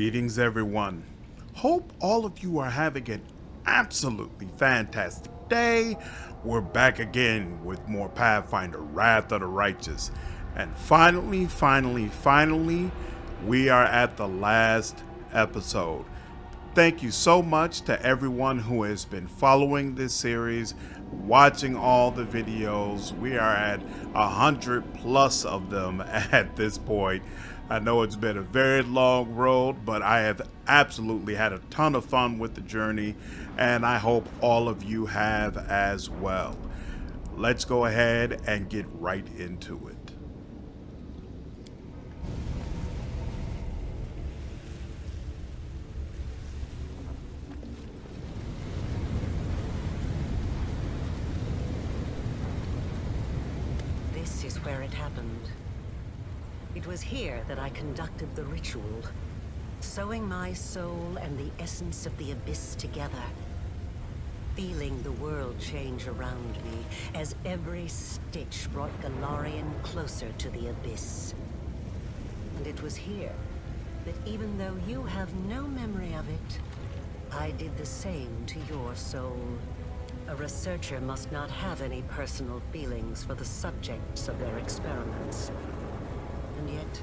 Greetings, everyone. Hope all of you are having an absolutely fantastic day. We're back again with more Pathfinder, Wrath of the Righteous. And finally, we are at the last episode. Thank you so much to everyone who has been following this series, watching all the videos. We are at 100 plus of them at this point. I know it's been a very long road, but I have absolutely had a ton of fun with the journey, and I hope all of you have as well. Let's go ahead and get right into it. This is where it happened. It was here that I conducted the ritual, sewing my soul and the essence of the abyss together, feeling the world change around me as every stitch brought Golarion closer to the abyss. And it was here that even though you have no memory of it, I did the same to your soul. A researcher must not have any personal feelings for the subjects of their experiments. And yet,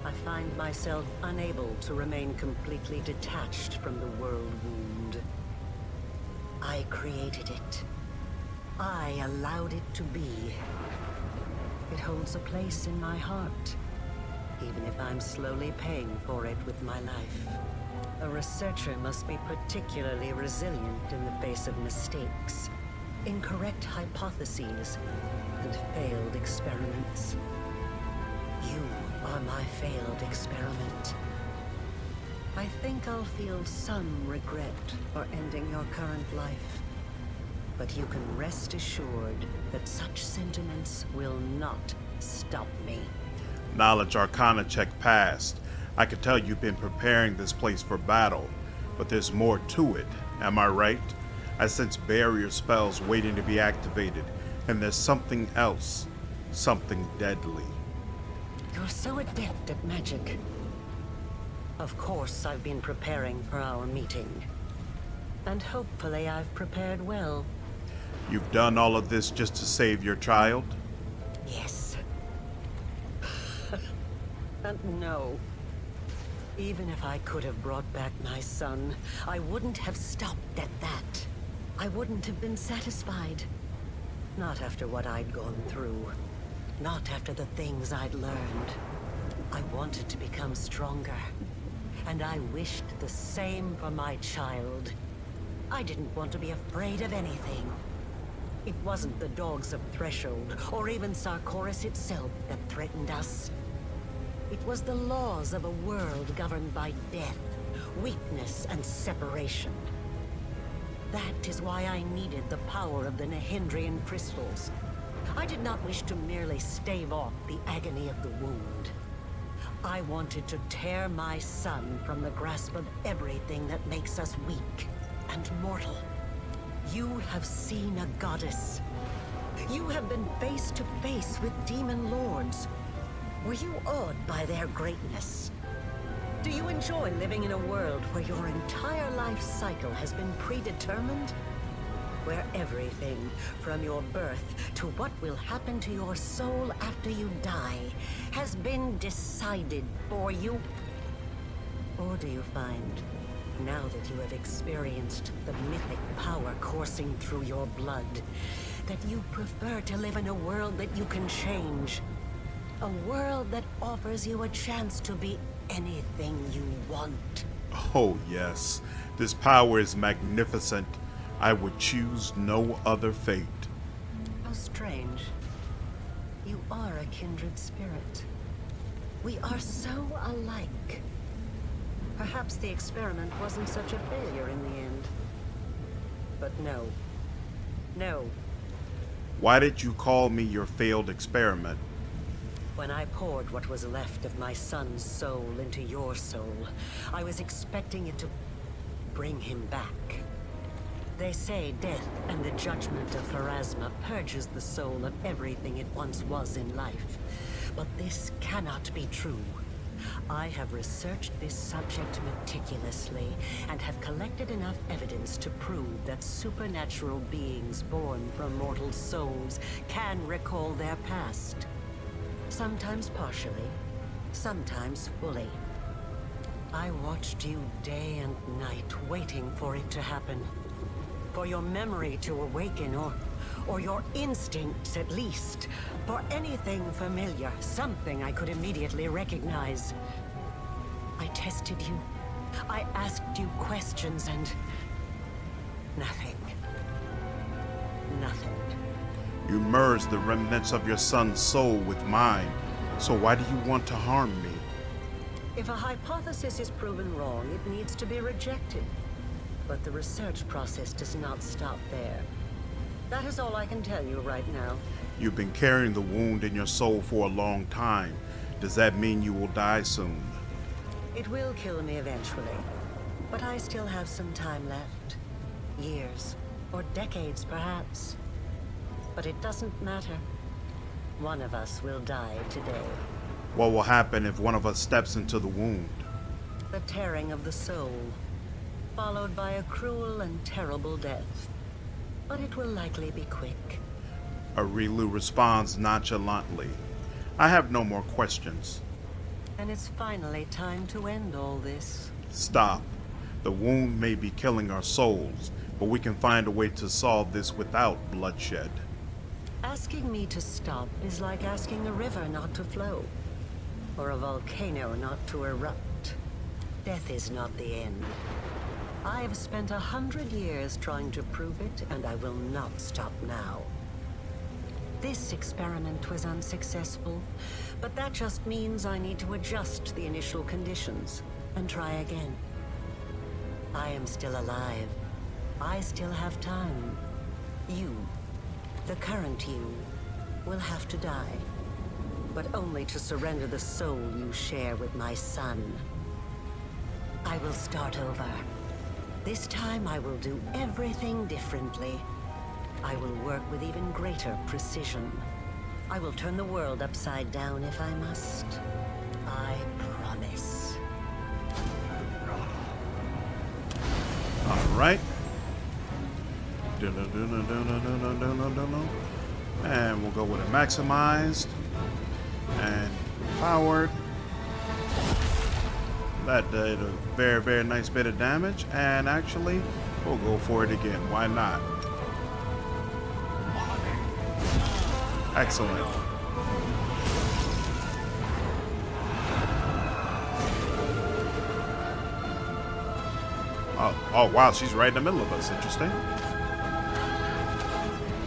I find myself unable to remain completely detached from the Worldwound. I created it. I allowed it to be. It holds a place in my heart, even if I'm slowly paying for it with my life. A researcher must be particularly resilient in the face of mistakes, incorrect hypotheses, and failed experiments. You are my failed experiment. I think I'll feel some regret for ending your current life. But you can rest assured that such sentiments will not stop me. Knowledge Arcana check passed. I could tell you've been preparing this place for battle, but there's more to it, am I right? I sense barrier spells waiting to be activated, and there's something else, something deadly. You're so adept at magic. Of course, I've been preparing for our meeting. And hopefully I've prepared well. You've done all of this just to save your child? Yes. And no. Even if I could have brought back my son, I wouldn't have stopped at that. I wouldn't have been satisfied. Not after what I'd gone through. Not after the things I'd learned. I wanted to become stronger. And I wished the same for my child. I didn't want to be afraid of anything. It wasn't the dogs of Threshold, or even Sarkoris itself, that threatened us. It was the laws of a world governed by death, weakness, and separation. That is why I needed the power of the Nehindrian crystals. I did not wish to merely stave off the agony of the wound. I wanted to tear my son from the grasp of everything that makes us weak and mortal. You have seen a goddess. You have been face to face with demon lords. Were you awed by their greatness? Do you enjoy living in a world where your entire life cycle has been predetermined? Where everything, from your birth to what will happen to your soul after you die, has been decided for you? Or do you find, now that you have experienced the mythic power coursing through your blood, that you prefer to live in a world that you can change? A world that offers you a chance to be anything you want? Oh yes, this power is magnificent. I would choose no other fate. How strange. You are a kindred spirit. We are so alike. Perhaps the experiment wasn't such a failure in the end. But no. No. Why did you call me your failed experiment? When I poured what was left of my son's soul into your soul, I was expecting it to bring him back. They say death and the judgment of Pharasma purges the soul of everything it once was in life. But this cannot be true. I have researched this subject meticulously and have collected enough evidence to prove that supernatural beings born from mortal souls can recall their past. Sometimes partially, sometimes fully. I watched you day and night, waiting for it to happen. For your memory to awaken, or your instincts at least. For anything familiar, something I could immediately recognize. I tested you. I asked you questions and... nothing. Nothing. You merged the remnants of your son's soul with mine. So why do you want to harm me? If a hypothesis is proven wrong, it needs to be rejected. But the research process does not stop there. That is all I can tell you right now. You've been carrying the wound in your soul for a long time. Does that mean you will die soon? It will kill me eventually. But I still have some time left. Years, or decades perhaps. But it doesn't matter. One of us will die today. What will happen if one of us steps into the wound? The tearing of the soul, followed by a cruel and terrible death. But it will likely be quick. Areelu responds nonchalantly. I have no more questions. And it's finally time to end all this. Stop. The wound may be killing our souls, but we can find a way to solve this without bloodshed. Asking me to stop is like asking a river not to flow, or a volcano not to erupt. Death is not the end. I have spent 100 years trying to prove it, and I will not stop now. This experiment was unsuccessful, but that just means I need to adjust the initial conditions and try again. I am still alive. I still have time. You, the current you, will have to die, but only to surrender the soul you share with my son. I will start over. This time I will do everything differently. I will work with even greater precision. I will turn the world upside down if I must. I promise. All right. And we'll go with a maximized and powered. That did a very, very nice bit of damage. And actually, we'll go for it again. Why not? Excellent. Oh, wow, she's right in the middle of us. Interesting.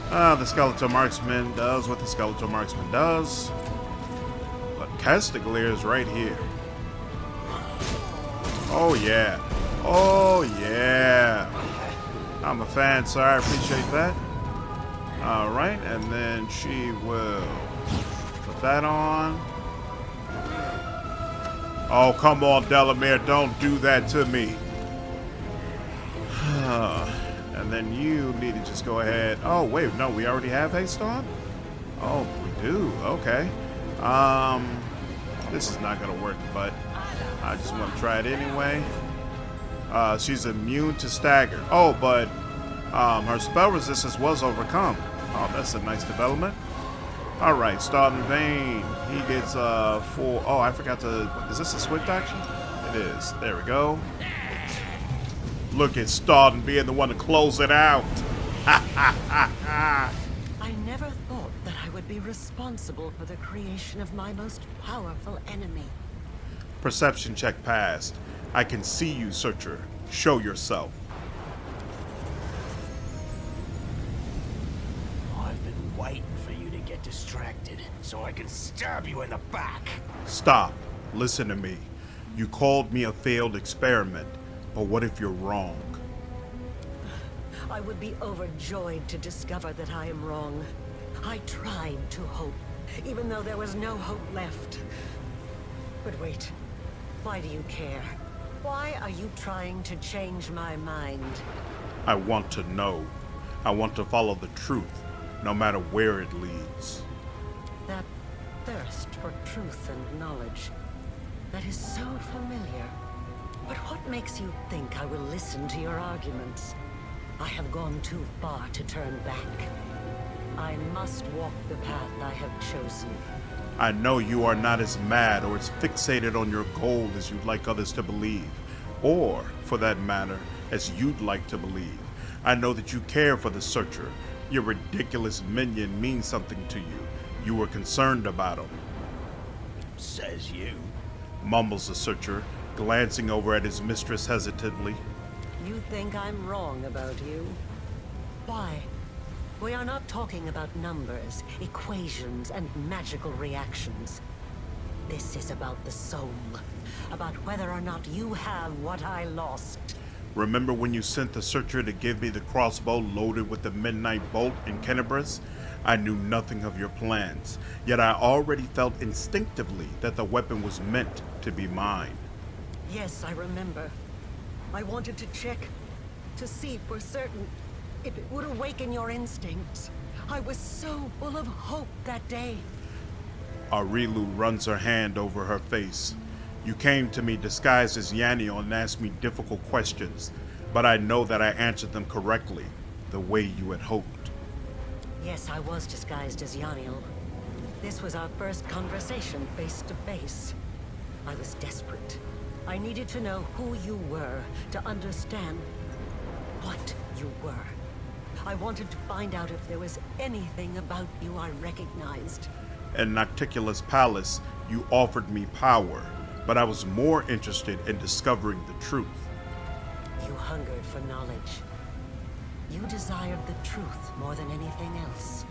The Skeletal Marksman does what the Skeletal Marksman does. But Castiglier is right here. Oh, yeah. Oh, yeah. I'm a fan, sir. I appreciate that. All right, and then she will put that on. Oh, come on, Delamere. Don't do that to me. And then you need to just go ahead. Oh, wait, no, we already have haste on? Oh, we do. Okay. This is not going to work, but I just want to try it anyway. She's immune to stagger. Oh, but her spell resistance was overcome. Oh, that's a nice development. All right, Starting Vein. He gets full. Oh, I forgot to. Is this a swift action? It is. There we go. Look at Starting being the one to close it out. I never thought that I would be responsible for the creation of my most powerful enemy. Perception check passed. I can see you, Searcher. Show yourself. I've been waiting for you to get distracted so I can stab you in the back. Stop. Listen to me. You called me a failed experiment, but what if you're wrong? I would be overjoyed to discover that I am wrong. I tried to hope, even though there was no hope left. But wait, why do you care? Why are you trying to change my mind? I want to know. I want to follow the truth, no matter where it leads. That thirst for truth and knowledge. That is so familiar. But what makes you think I will listen to your arguments? I have gone too far to turn back. I must walk the path I have chosen. I know you are not as mad or as fixated on your goal as you'd like others to believe, or, for that matter, as you'd like to believe. I know that you care for the Searcher. Your ridiculous minion means something to you. You were concerned about him. Says you. Mumbles the Searcher, glancing over at his mistress hesitantly. You think I'm wrong about you? Why? We are not talking about numbers, equations, and magical reactions. This is about the soul, about whether or not you have what I lost. Remember when you sent the Searcher to give me the crossbow loaded with the Midnight Bolt in Kenebris? I knew nothing of your plans, yet I already felt instinctively that the weapon was meant to be mine. Yes, I remember. I wanted to check, to see for certain if it would awaken your instincts. I was so full of hope that day. Areelu runs her hand over her face. You came to me disguised as Yaniel and asked me difficult questions, but I know that I answered them correctly, the way you had hoped. Yes, I was disguised as Yaniel. This was our first conversation face to face. I was desperate. I needed to know who you were, to understand what you were. I wanted to find out if there was anything about you I recognized. In Nocticula's palace, you offered me power, but I was more interested in discovering the truth. You hungered for knowledge. You desired the truth more than anything else.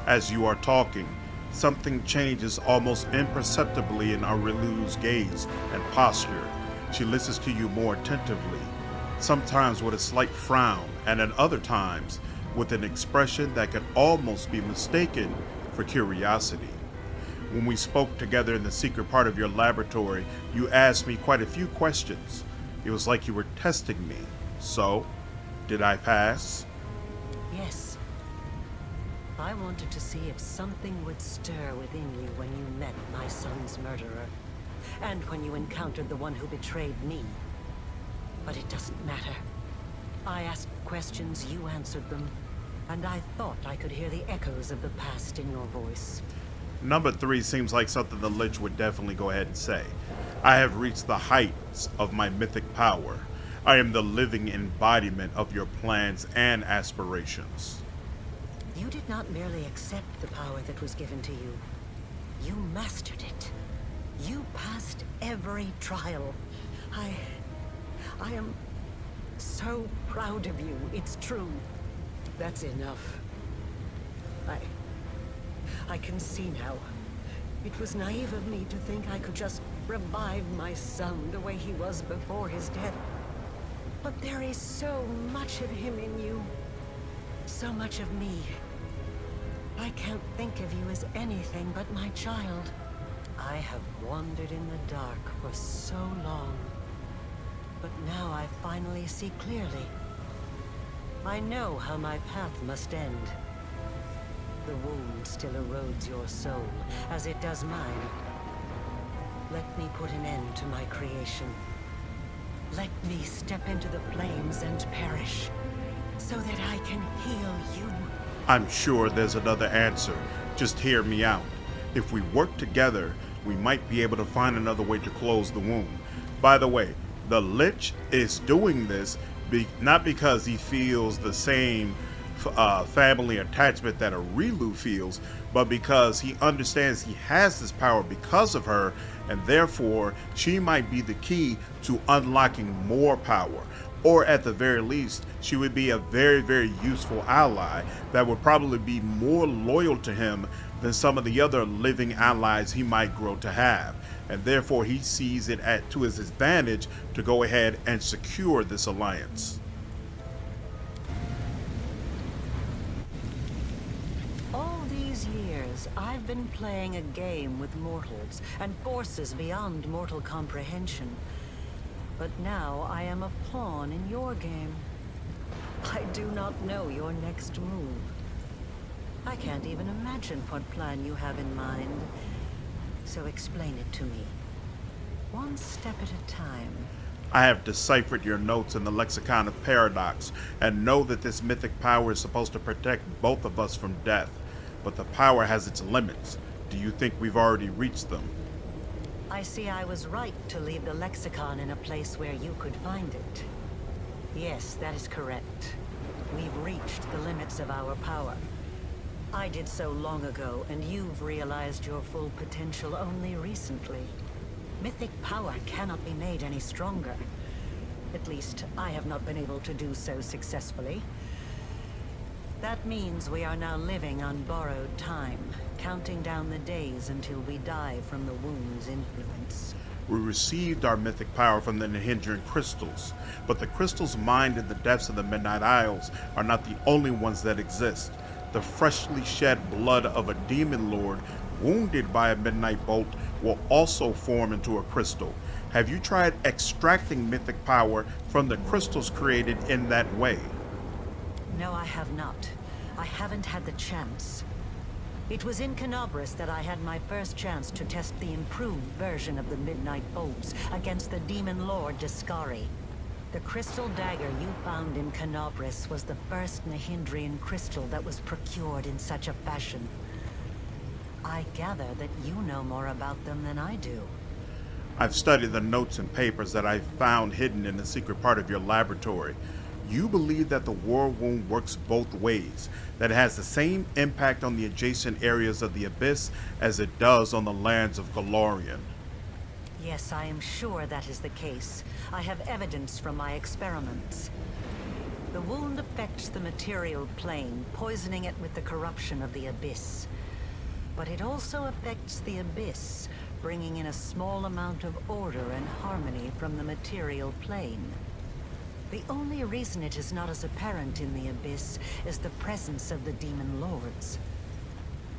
As you are talking, something changes almost imperceptibly in Areelu's gaze and posture. She listens to you more attentively, sometimes with a slight frown, and at other times with an expression that could almost be mistaken for curiosity. When we spoke together in the secret part of your laboratory, you asked me quite a few questions. It was like you were testing me. So, did I pass? Yes. I wanted to see if something would stir within you when you met my son's murderer, and when you encountered the one who betrayed me. But it doesn't matter. I asked questions, you answered them, and I thought I could hear the echoes of the past in your voice. Number 3 seems like something the Lich would definitely go ahead and say. I have reached the heights of my mythic power. I am the living embodiment of your plans and aspirations. You did not merely accept the power that was given to you. You mastered it. You passed every trial. I am so proud of you. It's true. That's enough. I can see now. It was naive of me to think I could just revive my son the way he was before his death. But there is so much of him in you. So much of me. I can't think of you as anything but my child. I have wandered in the dark for so long. But now I finally see clearly. I know how my path must end. The wound still erodes your soul, as it does mine. Let me put an end to my creation. Let me step into the flames and perish, so that I can heal you. I'm sure there's another answer. Just hear me out. If we work together, we might be able to find another way to close the wound. By the way, the Lich is doing this not because he feels the same family attachment that Areelu feels, but because he understands he has this power because of her, and therefore she might be the key to unlocking more power. Or at the very least, she would be a very, very useful ally that would probably be more loyal to him than some of the other living allies he might grow to have. And therefore he sees it to his advantage to go ahead and secure this alliance. All these years, I've been playing a game with mortals and forces beyond mortal comprehension. But now I am a pawn in your game. I do not know your next move. I can't even imagine what plan you have in mind. So explain it to me. One step at a time. I have deciphered your notes in the lexicon of paradox, and know that this mythic power is supposed to protect both of us from death. But the power has its limits. Do you think we've already reached them? I see I was right to leave the lexicon in a place where you could find it. Yes, that is correct. We've reached the limits of our power. I did so long ago, and you've realized your full potential only recently. Mythic power cannot be made any stronger. At least, I have not been able to do so successfully. That means we are now living on borrowed time, counting down the days until we die from the wound's influence. We received our mythic power from the Nahindran crystals, but the crystals mined in the depths of the Midnight Isles are not the only ones that exist. The freshly shed blood of a demon lord wounded by a midnight bolt will also form into a crystal. Have you tried extracting mythic power from the crystals created in that way? No, I have not. I haven't had the chance. It was in Canobris that I had my first chance to test the improved version of the Midnight Bolts against the Demon Lord Deskari. The crystal dagger you found in Canobris was the first Nahindrian crystal that was procured in such a fashion. I gather that you know more about them than I do. I've studied the notes and papers that I've found hidden in the secret part of your laboratory. You believe that the Worldwound works both ways, that it has the same impact on the adjacent areas of the Abyss as it does on the lands of Golarion. Yes, I am sure that is the case. I have evidence from my experiments. The wound affects the material plane, poisoning it with the corruption of the Abyss. But it also affects the Abyss, bringing in a small amount of order and harmony from the material plane. The only reason it is not as apparent in the Abyss is the presence of the Demon Lords.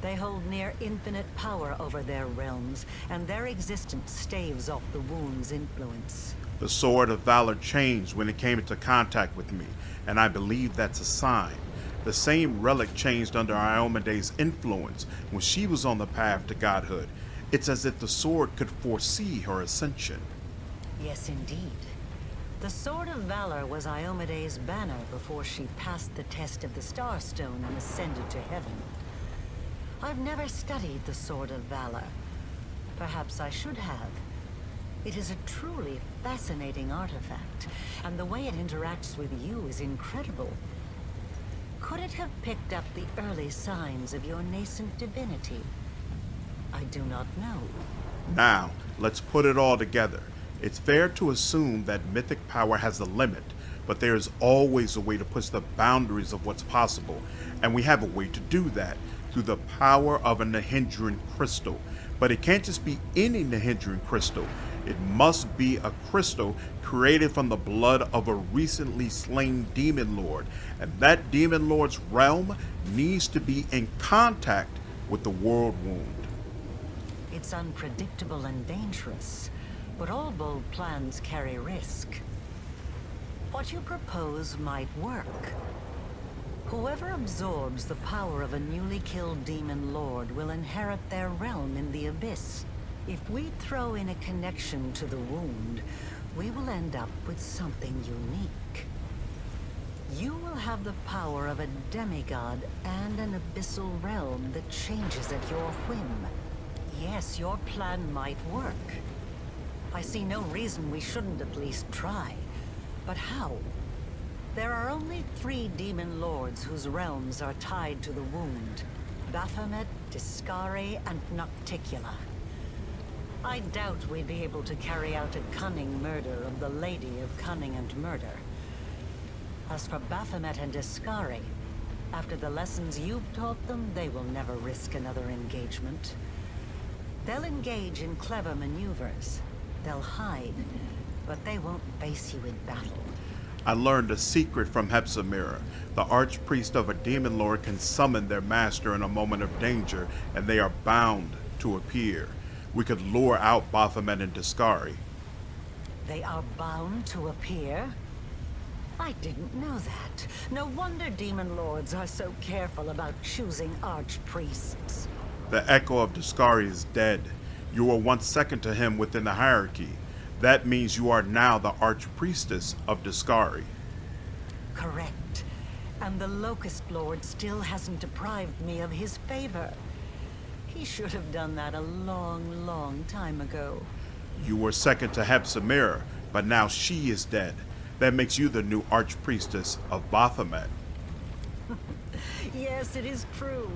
They hold near infinite power over their realms, and their existence staves off the wound's influence. The Sword of Valor changed when it came into contact with me, and I believe that's a sign. The same relic changed under Iomede's influence when she was on the path to godhood. It's as if the sword could foresee her ascension. Yes, indeed. The Sword of Valor was Iomede's banner before she passed the test of the Starstone and ascended to heaven. I've never studied the Sword of Valor. Perhaps I should have. It is a truly fascinating artifact, and the way it interacts with you is incredible. Could it have picked up the early signs of your nascent divinity? I do not know. Now, let's put it all together. It's fair to assume that mythic power has a limit, but there is always a way to push the boundaries of what's possible, and we have a way to do that through the power of a Nahindran crystal. But it can't just be any Nahindran crystal. It must be a crystal created from the blood of a recently slain demon lord, and that demon lord's realm needs to be in contact with the Worldwound. It's unpredictable and dangerous, but all bold plans carry risk. What you propose might work. Whoever absorbs the power of a newly killed demon lord will inherit their realm in the Abyss. If we throw in a connection to the wound, we will end up with something unique. You will have the power of a demigod and an abyssal realm that changes at your whim. Yes, your plan might work. I see no reason we shouldn't at least try. But how? There are only 3 demon lords whose realms are tied to the wound: Baphomet, Deskari, and Nocticula. I doubt we'd be able to carry out a cunning murder of the Lady of Cunning and Murder. As for Baphomet and Deskari, after the lessons you've taught them, they will never risk another engagement. They'll engage in clever maneuvers. They'll hide, but they won't face you in battle. I learned a secret from Hepzibah. The archpriest of a demon lord can summon their master in a moment of danger, and they are bound to appear. We could lure out Baphomet and Deskari. They are bound to appear? I didn't know that. No wonder demon lords are so careful about choosing archpriests. The echo of Deskari is dead. You were once second to him within the hierarchy. That means you are now the Archpriestess of Deskari. Correct. And the Locust Lord still hasn't deprived me of his favor. He should have done that a long, long time ago. You were second to Hepsamir, but now she is dead. That makes you the new Archpriestess of Baphomet. Yes, it is true.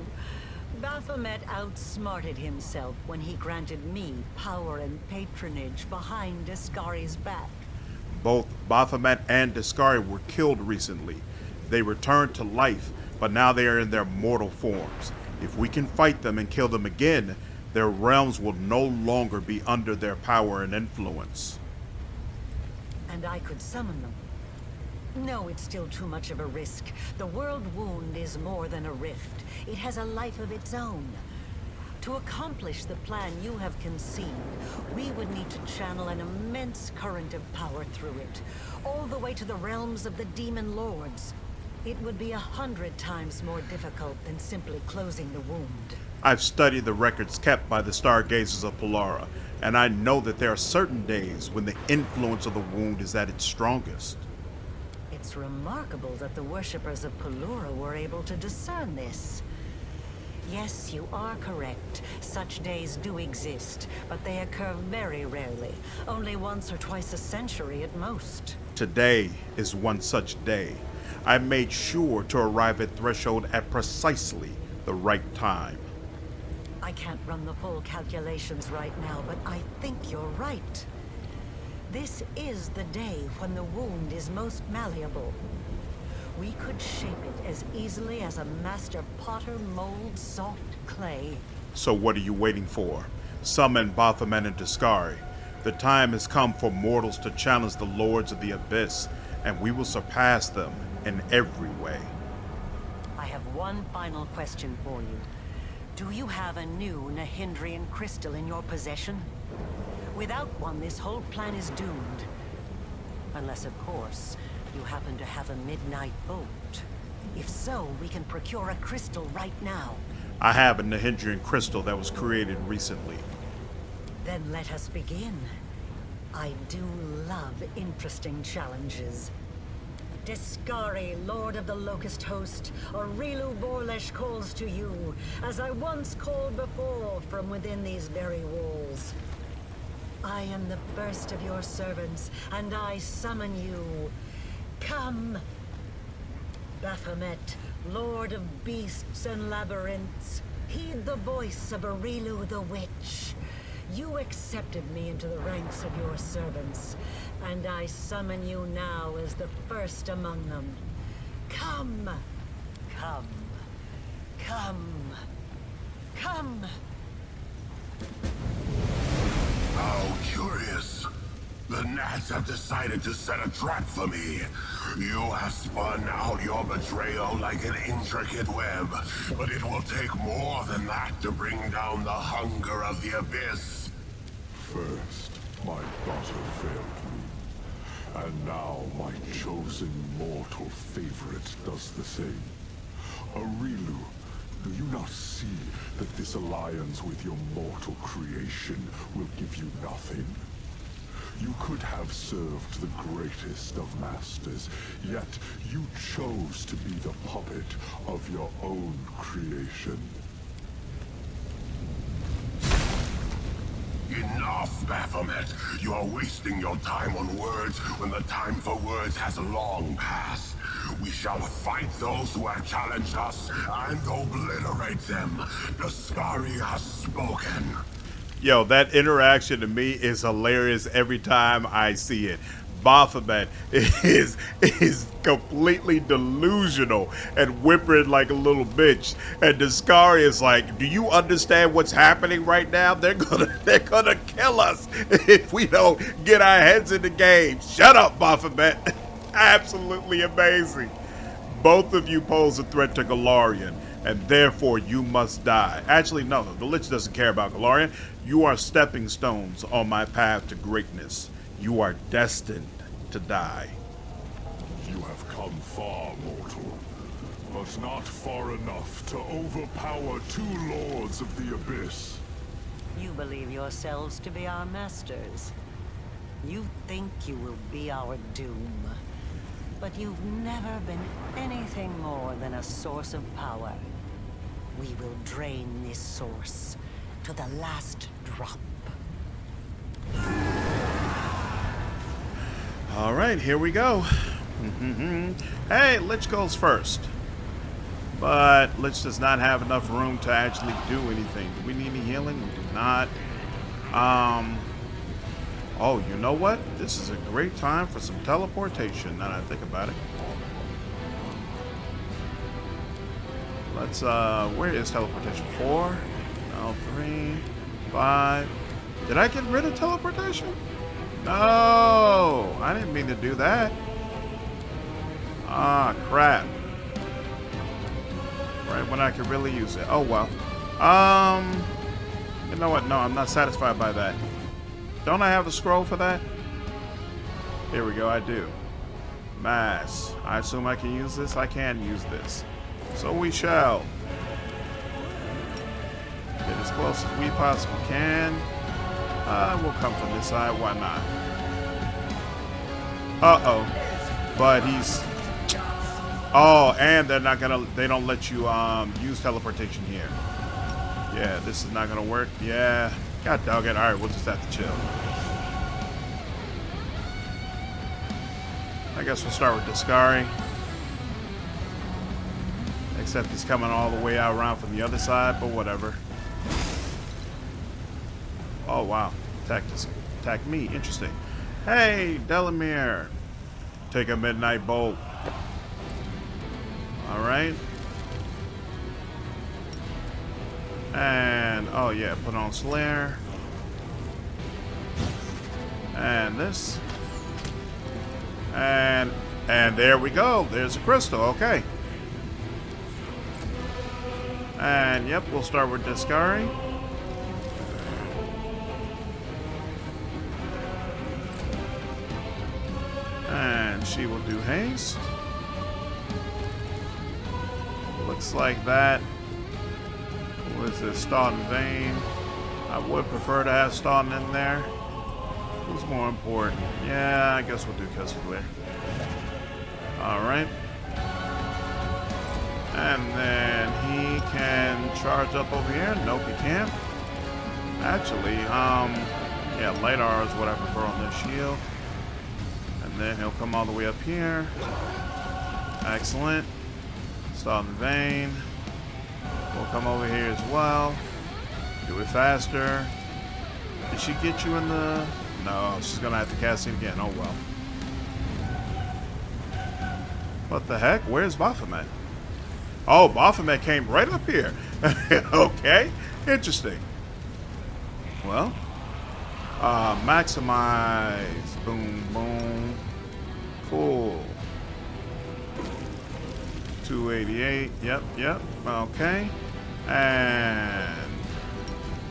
Baphomet outsmarted himself when he granted me power and patronage behind Deskari's back. Both Baphomet and Deskari were killed recently. They returned to life, but now they are in their mortal forms. If we can fight them and kill them again, their realms will no longer be under their power and influence. And I could summon them. No, it's still too much of a risk. The Worldwound is more than a rift. It has a life of its own. To accomplish the plan you have conceived, we would need to channel an immense current of power through it, all the way to the realms of the Demon Lords. It would be 100 times more difficult than simply closing the wound. I've studied the records kept by the stargazers of Polara, and I know that there are certain days when the influence of the wound is at its strongest. It's remarkable that the worshippers of Polara were able to discern this. Yes, you are correct. Such days do exist, but they occur very rarely. Only once or twice a century at most. Today is one such day. I made sure to arrive at Threshold at precisely the right time. I can't run the full calculations right now, but I think you're right. This is the day when the wound is most malleable. We could shape it as easily as a master potter molds soft clay. So what are you waiting for? Summon Baphomet and Deskari. The time has come for mortals to challenge the Lords of the Abyss, and we will surpass them in every way. I have one final question for you. Do you have a new Nahindrian crystal in your possession? Without one, this whole plan is doomed. Unless, of course, you happen to have a midnight bolt. If so, we can procure a crystal right now. I have a Nahindrian crystal that was created recently. Then let us begin. I do love interesting challenges. Deskari, Lord of the Locust Host, Areelu Vorlesh calls to you, as I once called before from within these very walls. I am the first of your servants, and I summon you. Come! Baphomet, Lord of Beasts and Labyrinths, heed the voice of Areelu the Witch. You accepted me into the ranks of your servants, and I summon you now as the first among them. Come! Come! Come! Come! How curious. The gnats have decided to set a trap for me. You have spun out your betrayal like an intricate web, but it will take more than that to bring down the hunger of the abyss. First, my daughter failed me, and now my chosen mortal favorite does the same. Areelu, do you not see that this alliance with your mortal creation will give you nothing? You could have served the greatest of masters, yet you chose to be the puppet of your own creation. Enough, Baphomet! You are wasting your time on words when the time for words has long passed. We shall fight those who have challenged us and obliterate them. Deskari has spoken. Yo, that interaction to me is hilarious every time I see it. Baphomet is completely delusional and whimpering like a little bitch, and Deskari is like, "Do you understand what's happening right now? They're gonna kill us if we don't get our heads in the game." Shut up, Baphomet. Absolutely amazing. Both of you pose a threat to Golarion, and therefore you must die. Actually, no, the Lich doesn't care about Golarion. You are stepping stones on my path to greatness. You are destined to die. You have come far, mortal, but not far enough to overpower two lords of the abyss. You believe yourselves to be our masters. You think you will be our doom. But you've never been anything more than a source of power. We will drain this source to the last drop. All right, here we go. Hey, Lich goes first. But Lich does not have enough room to actually do anything. Do we need any healing? We do not. Oh, you know what? This is a great time for some teleportation, now that I think about it. Let's, where is teleportation? 4? No, 3, 5. Did I get rid of teleportation? No! I didn't mean to do that. Ah, crap. Right when I could really use it. Oh, well. You know what? No, I'm not satisfied by that. Don't I have the scroll for that? Here we go, I do. Mass. I assume I can use this? I can use this. So we shall. Get as close as we possibly can. We'll come from this side, why not? Uh-oh. But he's... Oh, and they're not gonna... They don't let you use teleportation here. Yeah, this is not gonna work. Yeah. God dog it. Alright, we'll just have to chill. I guess we'll start with Deskari. Except he's coming all the way out around from the other side, but whatever. Oh, wow. Attack me. Interesting. Hey, Delamere. Take a midnight bolt. Alright. And, oh yeah, put on Slayer. And this. And there we go. There's a crystal. Okay. And, yep, we'll start with Deskari. And she will do haste. Looks like that. What is this? Staunton Vein. I would prefer to have Staunton in there. Who's more important? Yeah, I guess we'll do Clear. Alright. And then he can charge up over here. Nope, he can't. Actually, yeah, Lidar is what I prefer on this shield. And then he'll come all the way up here. Excellent. Staunton Vein. We'll come over here as well. Do it faster. Did she get you in the... No, she's going to have to cast it again. Oh, well. What the heck? Where's Baphomet? Oh, Baphomet came right up here. Okay. Interesting. Well. Maximize. Boom, boom. Cool. 288. Yep, yep. Okay. And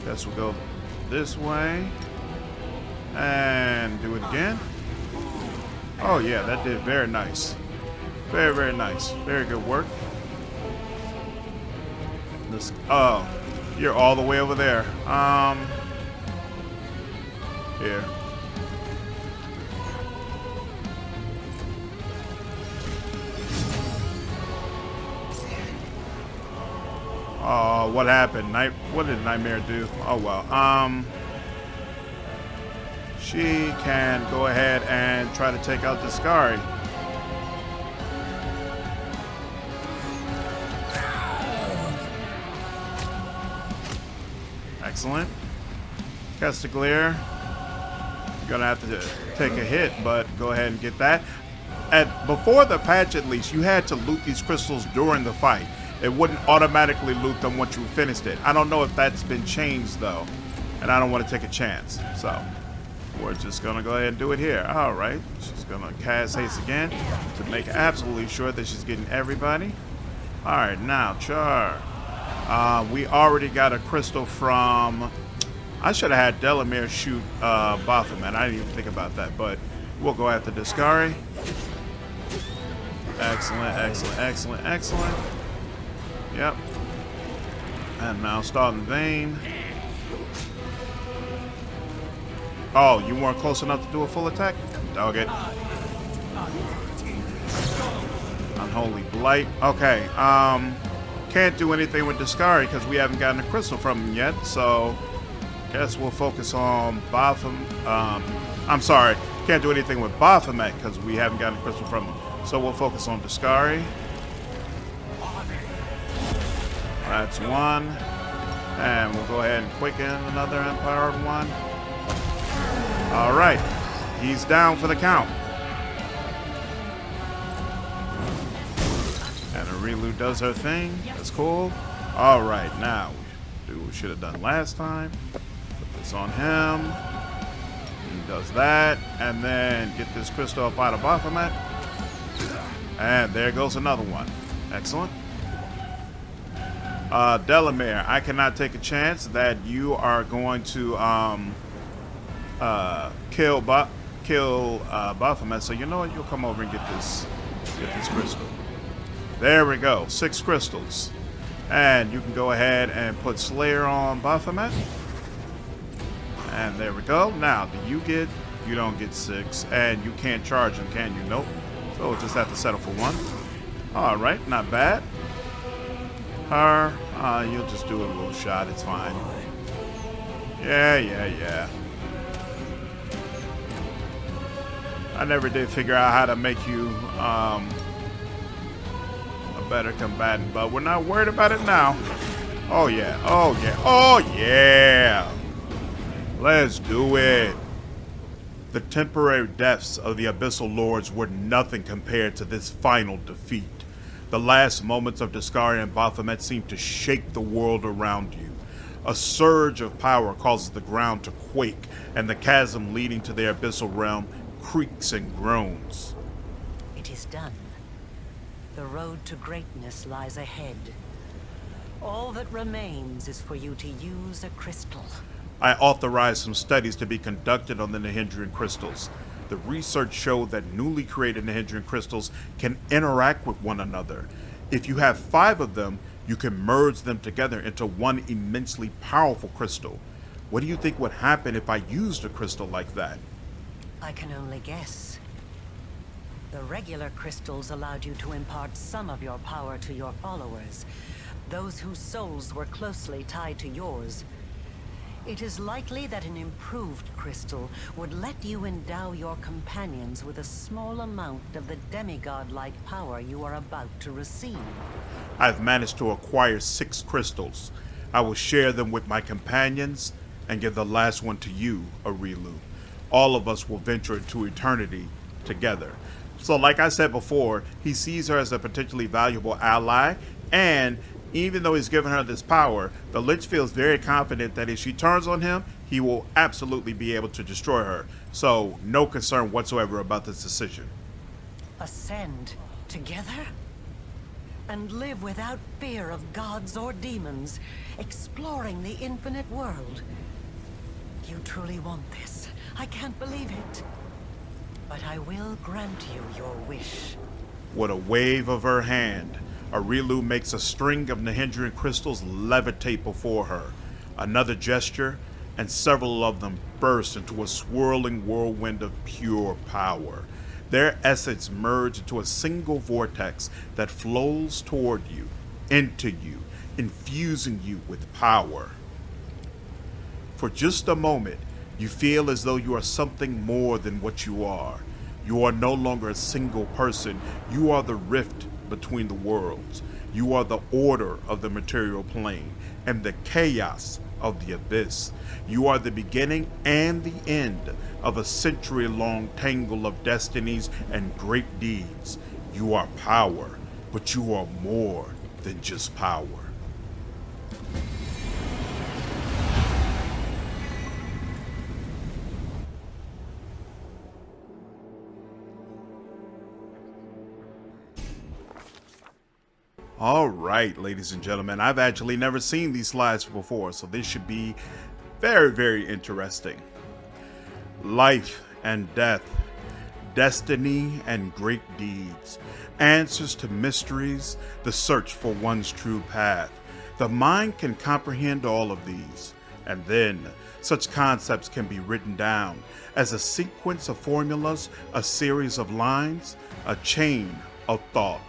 guess we'll go this way. And do it again. Oh yeah, that did very nice. Very, very nice. Very good work. This, oh, you're all the way over there. Here. Oh, what happened? What did Nightmare do? Oh well. She can go ahead and try to take out Deskari. Excellent. Castiglier. You're gonna have to take a hit, but go ahead and get that. Before the patch, at least, you had to loot these crystals during the fight. It wouldn't automatically loot them once you finished it. I don't know if that's been changed though, and I don't want to take a chance. So we're just gonna go ahead and do it here. All right, she's gonna cast haste again to make absolutely sure that she's getting everybody. All right, now Char. We already got a crystal from. I should have had Delamere shoot Baphomet. I didn't even think about that, but we'll go after Deskari. Excellent, excellent, excellent, excellent. Yep. And now Staunton Vein. Oh, you weren't close enough to do a full attack? Dog it. Unholy Blight. Okay, can't do anything with Deskari because we haven't gotten a crystal from him yet, so guess we'll focus on Baphomet. I'm sorry, can't do anything with Baphomet because we haven't gotten a crystal from him. So we'll focus on Deskari. That's one. And we'll go ahead and quicken another empowered one. Alright, he's down for the count. And Areelu does her thing. That's cool. Alright, now we do what we should have done last time. Put this on him. He does that. And then get this crystal up out of Baphomet. And there goes another one. Excellent. Delamere, I cannot take a chance that you are going to kill Baphomet. So you know what? You'll come over and get this crystal. There we go. 6 crystals. And you can go ahead and put Slayer on Baphomet. And there we go. Now, do you get... You don't get 6. And you can't charge him, can you? Nope. So we'll just have to settle for 1. Alright, not bad. Her, you'll just do a little shot. It's fine. Yeah. I never did figure out how to make you a better combatant, but we're not worried about it now. Oh yeah. Let's do it. The temporary deaths of the Abyssal Lords were nothing compared to this final defeat. The last moments of Deskari and Baphomet seem to shake the world around you. A surge of power causes the ground to quake, and the chasm leading to their abyssal realm creaks and groans. It is done. The road to greatness lies ahead. All that remains is for you to use a crystal. I authorized some studies to be conducted on the Nehindrian crystals. The research showed that newly created Nehindrian crystals can interact with one another. If you have 5 of them, you can merge them together into one immensely powerful crystal. What do you think would happen if I used a crystal like that? I can only guess. The regular crystals allowed you to impart some of your power to your followers, those whose souls were closely tied to yours. It is likely that an improved crystal would let you endow your companions with a small amount of the demigod-like power you are about to receive. I've managed to acquire 6 crystals. I will share them with my companions and give the last one to you, Areelu. All of us will venture into eternity together. So like I said before, he sees her as a potentially valuable ally, and even though he's given her this power, the Lich feels very confident that if she turns on him, he will absolutely be able to destroy her. So, no concern whatsoever about this decision. Ascend together? And live without fear of gods or demons, exploring the infinite world. You truly want this. I can't believe it. But I will grant you your wish. With a wave of her hand, Areelu makes a string of Nehindrian crystals levitate before her. Another gesture, and several of them burst into a swirling whirlwind of pure power. Their essence merge into a single vortex that flows toward you, into you, infusing you with power. For just a moment, you feel as though you are something more than what you are. You are no longer a single person. You are the rift between the worlds. You are the order of the material plane and the chaos of the abyss. You are the beginning and the end of a century-long tangle of destinies and great deeds. You are power, but you are more than just power. All right, ladies and gentlemen, I've actually never seen these slides before, so this should be very, very interesting. Life and death, destiny and great deeds, answers to mysteries, the search for one's true path. The mind can comprehend all of these. And then, such concepts can be written down as a sequence of formulas, a series of lines, a chain of thought.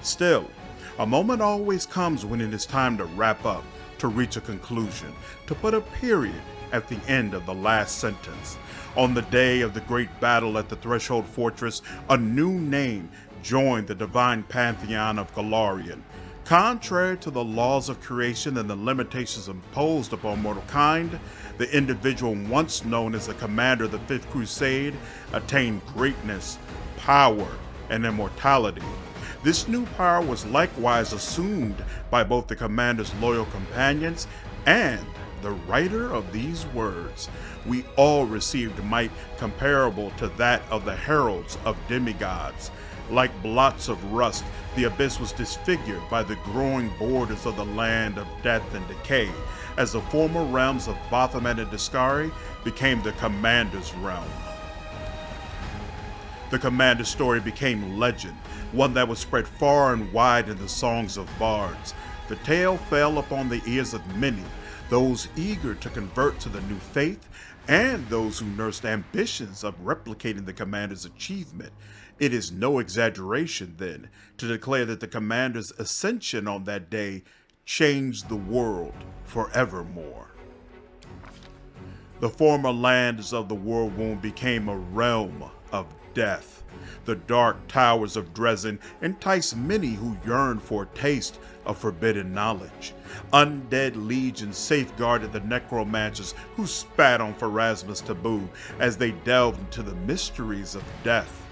Still, a moment always comes when it is time to wrap up, to reach a conclusion, to put a period at the end of the last sentence. On the day of the great battle at the Threshold Fortress, a new name joined the divine pantheon of Golarion. Contrary to the laws of creation and the limitations imposed upon mortal kind, the individual once known as the commander of the Fifth Crusade attained greatness, power, and immortality. This new power was likewise assumed by both the commander's loyal companions and the writer of these words. We all received might comparable to that of the heralds of demigods. Like blots of rust, the abyss was disfigured by the growing borders of the land of death and decay, as the former realms of Baphomet and Deskari became the commander's realm. The commander's story became legend, one that was spread far and wide in the songs of bards. The tale fell upon the ears of many, those eager to convert to the new faith, and those who nursed ambitions of replicating the commander's achievement. It is no exaggeration, then, to declare that the commander's ascension on that day changed the world forevermore. The former lands of the Worldwound became a realm of death. The dark towers of Dresden enticed many who yearned for a taste of forbidden knowledge. Undead legions safeguarded the necromancers who spat on Pharasma's taboo as they delved into the mysteries of death.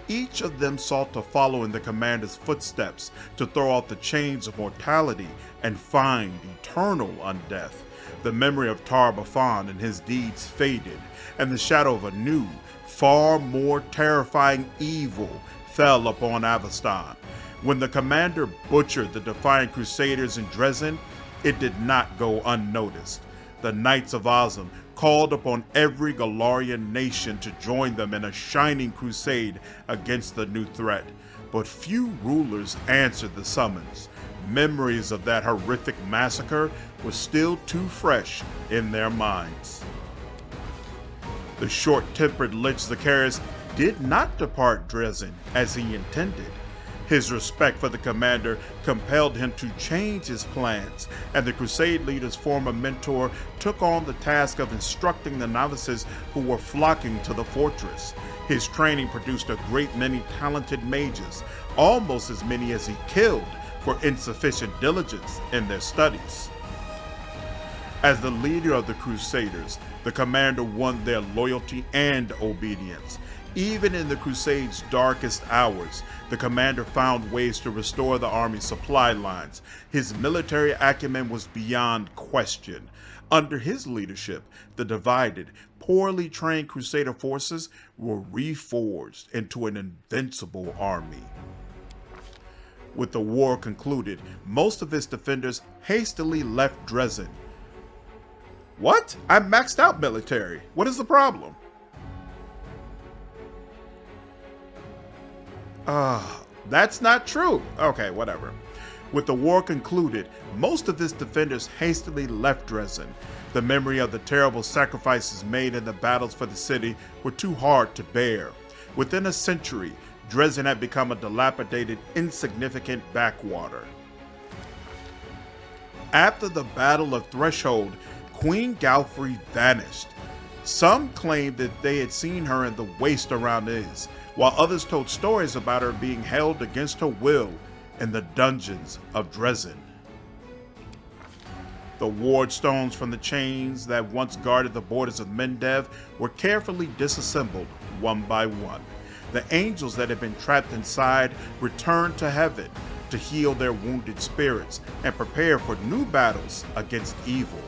Each of them sought to follow in the commander's footsteps, to throw off the chains of mortality and find eternal undeath. The memory of Tar-Baphon and his deeds faded, and the shadow of a new, far more terrifying evil fell upon Avestan. When the commander butchered the defiant crusaders in Dresden, it did not go unnoticed. The Knights of Ozum called upon every Golarion nation to join them in a shining crusade against the new threat, but few rulers answered the summons. Memories of that horrific massacre were still too fresh in their minds. The short-tempered Lich Ascension did not depart Dresden as he intended. His respect for the commander compelled him to change his plans, and the Crusade leader's former mentor took on the task of instructing the novices who were flocking to the fortress. His training produced a great many talented mages, almost as many as he killed for insufficient diligence in their studies. As the leader of the Crusaders, the commander won their loyalty and obedience. Even in the Crusade's darkest hours, the commander found ways to restore the army's supply lines. His military acumen was beyond question. Under his leadership, the divided, poorly trained Crusader forces were reforged into an invincible army. With the war concluded, most of its defenders hastily left Dresden. What? I'm maxed out military. What is the problem? That's not true. Okay, whatever. With the war concluded, most of its defenders hastily left Dresden. The memory of the terrible sacrifices made in the battles for the city were too hard to bear. Within a century, Dresden had become a dilapidated, insignificant backwater. After the Battle of Threshold, Queen Galfrey vanished. Some claimed that they had seen her in the waste around Iz, while others told stories about her being held against her will in the dungeons of Dresden. The ward stones from the chains that once guarded the borders of Mendev were carefully disassembled one by one. The angels that had been trapped inside returned to heaven to heal their wounded spirits and prepare for new battles against evil.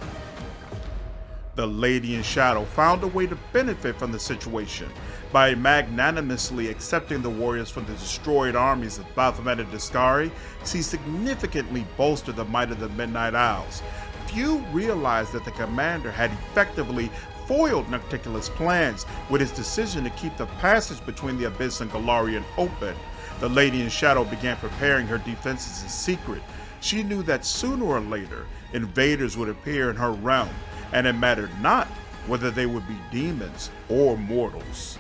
The Lady in Shadow found a way to benefit from the situation by magnanimously accepting the warriors from the destroyed armies of Baphomet and Deskari. She significantly bolstered the might of the Midnight Owls. Few realized that the commander had effectively foiled Nocticula's plans with his decision to keep the passage between the Abyss and Golarion open. The Lady in Shadow began preparing her defenses in secret. She knew that sooner or later, invaders would appear in her realm, and it mattered not whether they would be demons or mortals.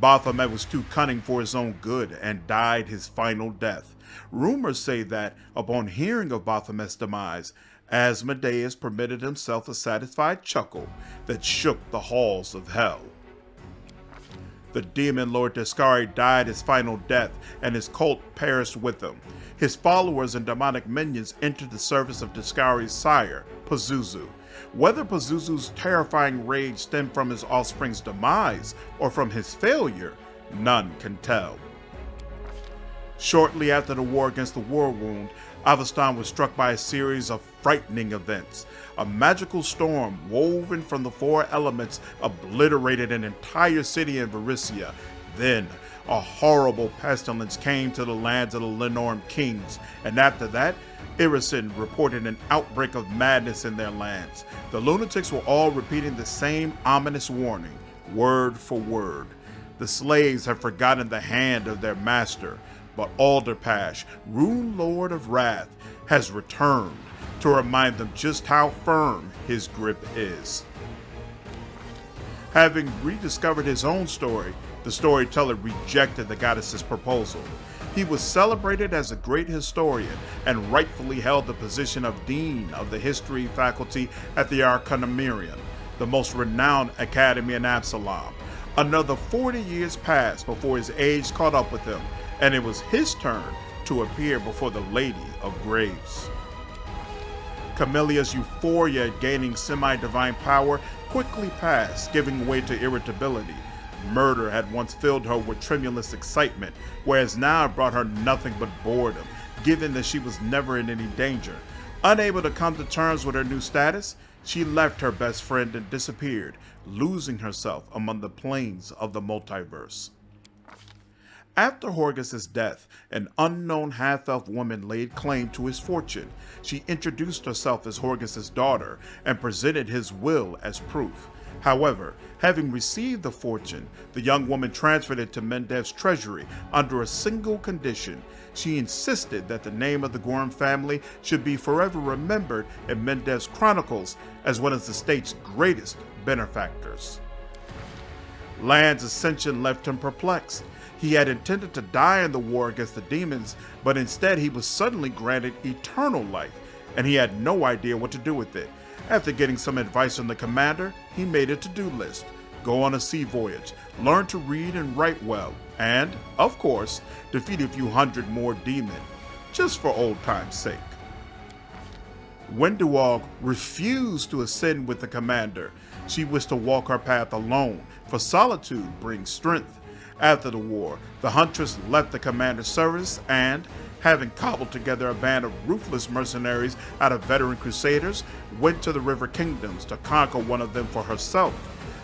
Baphomet was too cunning for his own good and died his final death. Rumors say that, upon hearing of Baphomet's demise, Asmodeus permitted himself a satisfied chuckle that shook the halls of hell. The Demon Lord Deskari died his final death, and his cult perished with him. His followers and demonic minions entered the service of Deskari's sire, Pazuzu. Whether Pazuzu's terrifying rage stemmed from his offspring's demise or from his failure, none can tell. Shortly after the war against the Worldwound, Avestan was struck by a series of frightening events. A magical storm woven from the four elements obliterated an entire city in Varisia. Then, a horrible pestilence came to the lands of the Lenorm kings, and after that, Irisin reported an outbreak of madness in their lands. The lunatics were all repeating the same ominous warning, word for word. The slaves have forgotten the hand of their master, but Alderpash, Rune Lord of Wrath, has returned to remind them just how firm his grip is. Having rediscovered his own story, the storyteller rejected the goddess's proposal. He was celebrated as a great historian and rightfully held the position of Dean of the History faculty at the Arcanumerian, the most renowned academy in Absalom. Another 40 years passed before his age caught up with him, and it was his turn to appear before the Lady of Graves. Camillia's euphoria at gaining semi-divine power quickly passed, giving way to irritability. Murder had once filled her with tremulous excitement, whereas now it brought her nothing but boredom, given that she was never in any danger. Unable to come to terms with her new status, she left her best friend and disappeared, losing herself among the planes of the multiverse. After Horgus' death, an unknown half-elf woman laid claim to his fortune. She introduced herself as Horgus' daughter and presented his will as proof. However, having received the fortune, the young woman transferred it to Mendev's treasury under a single condition. She insisted that the name of the Gorm family should be forever remembered in Mendev's chronicles as one of the state's greatest benefactors. Land's ascension left him perplexed. He had intended to die in the war against the demons, but instead he was suddenly granted eternal life, and he had no idea what to do with it. After getting some advice from the commander, he made a to-do list: go on a sea voyage, learn to read and write well, and, of course, defeat a few hundred more demons, just for old time's sake. Wenduog refused to ascend with the commander. She wished to walk her path alone, for solitude brings strength. After the war, the Huntress left the commander's service and, having cobbled together a band of ruthless mercenaries out of veteran crusaders, went to the River Kingdoms to conquer one of them for herself.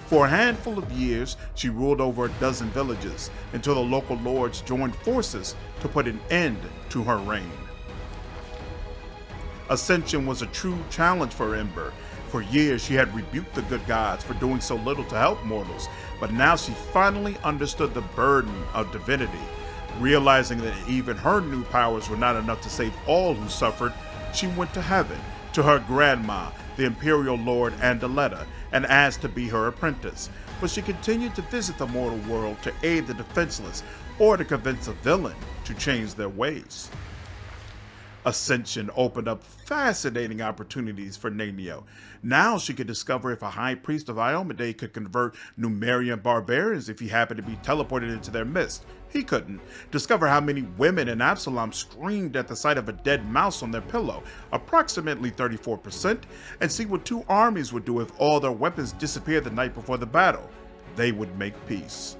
For a handful of years, she ruled over a dozen villages, until the local lords joined forces to put an end to her reign. Ascension was a true challenge for Ember. For years, she had rebuked the good gods for doing so little to help mortals, but now she finally understood the burden of divinity. Realizing that even her new powers were not enough to save all who suffered, she went to heaven, to her grandma, the Imperial Lord Andaletta, and asked to be her apprentice. But she continued to visit the mortal world to aid the defenseless, or to convince a villain to change their ways. Ascension opened up fascinating opportunities for Naneo. Now she could discover if a high priest of Iomedae could convert Numerian barbarians if he happened to be teleported into their midst. He couldn't. Discover how many women in Absalom screamed at the sight of a dead mouse on their pillow, approximately 34%, and see what two armies would do if all their weapons disappeared the night before the battle. They would make peace.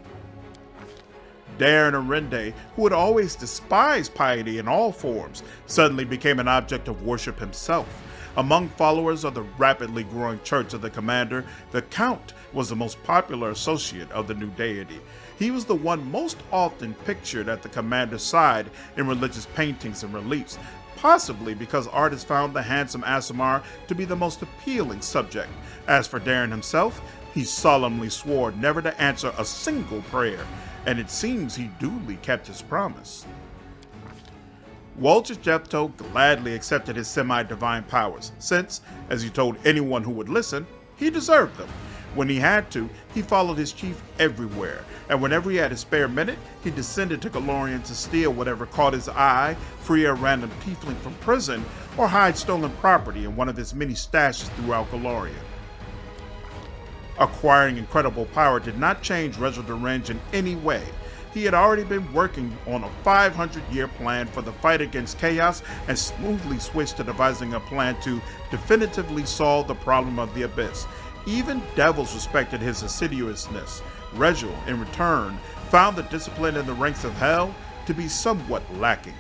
Darren Arende, who had always despised piety in all forms, suddenly became an object of worship himself. Among followers of the rapidly growing Church of the Commander, the Count was the most popular associate of the new deity. He was the one most often pictured at the Commander's side in religious paintings and reliefs, possibly because artists found the handsome Aasimar to be the most appealing subject. As for Darren himself, he solemnly swore never to answer a single prayer, and it seems he duly kept his promise. Woljejepto gladly accepted his semi-divine powers, since, as he told anyone who would listen, he deserved them. When he had to, he followed his chief everywhere, and whenever he had a spare minute, he descended to Golarion to steal whatever caught his eye, free a random tiefling from prison, or hide stolen property in one of his many stashes throughout Golarion. Acquiring incredible power did not change Reginald Range in any way. He had already been working on a 500-year plan for the fight against chaos and smoothly switched to devising a plan to definitively solve the problem of the Abyss. Even devils respected his assiduousness. Regil, in return, found the discipline in the ranks of Hell to be somewhat lacking.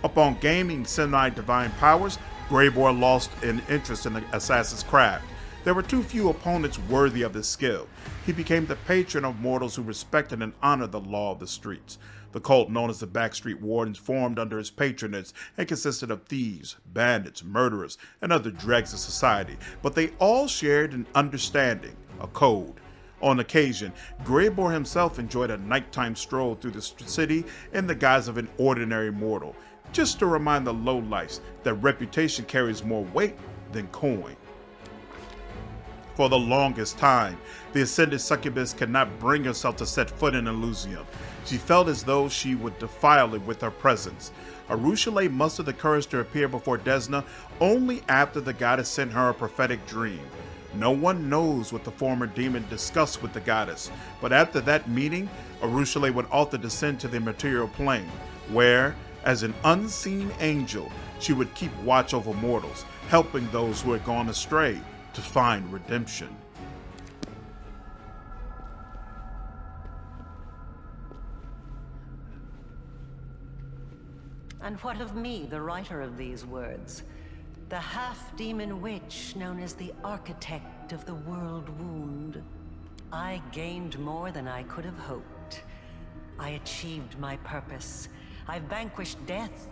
Upon gaining semi-divine powers, Greybor lost an interest in the assassin's craft. There were too few opponents worthy of his skill. He became the patron of mortals who respected and honored the law of the streets. The cult known as the Backstreet Wardens formed under his patronage and consisted of thieves, bandits, murderers, and other dregs of society, but they all shared an understanding, a code. On occasion, Greybor himself enjoyed a nighttime stroll through the city in the guise of an ordinary mortal, just to remind the lowlifes that reputation carries more weight than coin. For the longest time, the ascended succubus could not bring herself to set foot in Elysium. She felt as though she would defile it with her presence. Arueshalae mustered the courage to appear before Desna only after the goddess sent her a prophetic dream. No one knows what the former demon discussed with the goddess, but after that meeting, Arueshalae would also descend to the material plane, where, as an unseen angel, she would keep watch over mortals, helping those who had gone astray to find redemption. And what of me, the writer of these words? The half-demon witch known as the architect of the Worldwound. I gained more than I could have hoped. I achieved my purpose. I vanquished death.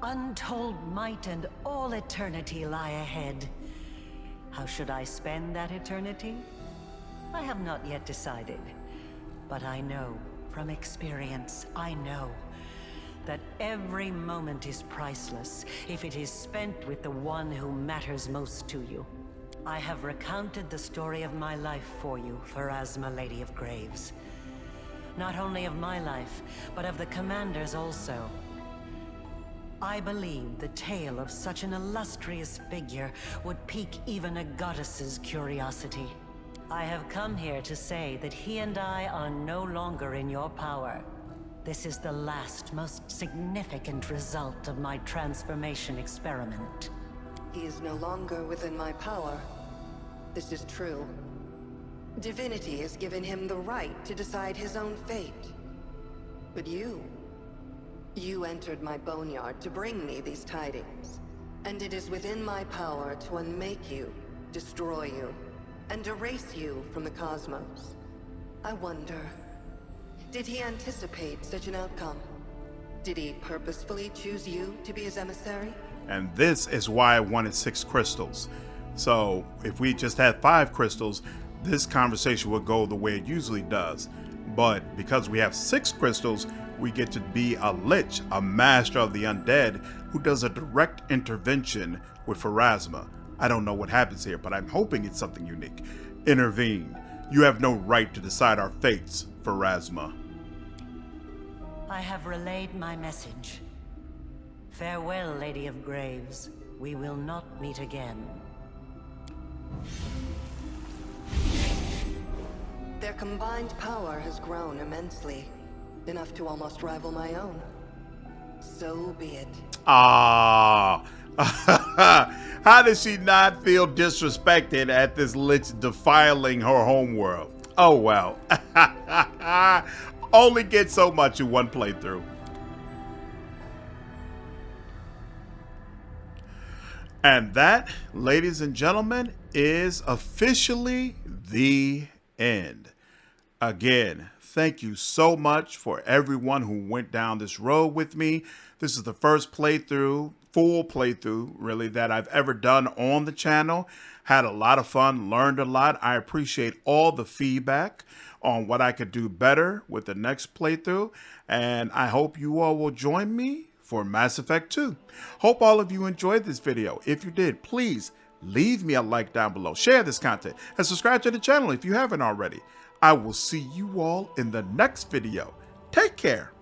Untold might and all eternity lie ahead. How should I spend that eternity? I have not yet decided. But I know, from experience, I know that every moment is priceless if it is spent with the one who matters most to you. I have recounted the story of my life for you, Pharasma, Lady of Graves. Not only of my life, but of the Commander's also. I believe the tale of such an illustrious figure would pique even a goddess's curiosity. I have come here to say that he and I are no longer in your power. This is the last, most significant result of my transformation experiment. He is no longer within my power. This is true. Divinity has given him the right to decide his own fate. But you entered my boneyard to bring me these tidings. And it is within my power to unmake you, destroy you, and erase you from the cosmos. I wonder, did he anticipate such an outcome? Did he purposefully choose you to be his emissary? And this is why I wanted 6 crystals. So if we just had 5 crystals, this conversation would go the way it usually does. But because we have 6 crystals, we get to be a Lich, a master of the undead, who does a direct intervention with Pharasma. I don't know what happens here, but I'm hoping it's something unique. Intervene. You have no right to decide our fates, Pharasma. I have relayed my message. Farewell, Lady of Graves. We will not meet again. Their combined power has grown immensely, enough to almost rival my own. So be it. Ah, how does she not feel disrespected at this Lich defiling her homeworld? Oh well. Only get so much in one playthrough. And that, ladies and gentlemen, is officially the end. Again, thank you so much for everyone who went down this road with me. This is the first playthrough full playthrough really that I've ever done on the channel. Had a lot of fun, learned a lot. I appreciate all the feedback on what I could do better with the next playthrough, and I hope you all will join me for Mass Effect 2. Hope all of you enjoyed this video. If you did, please leave me a like down below, share this content, and subscribe to the channel if you haven't already. I will see you all in the next video. Take care.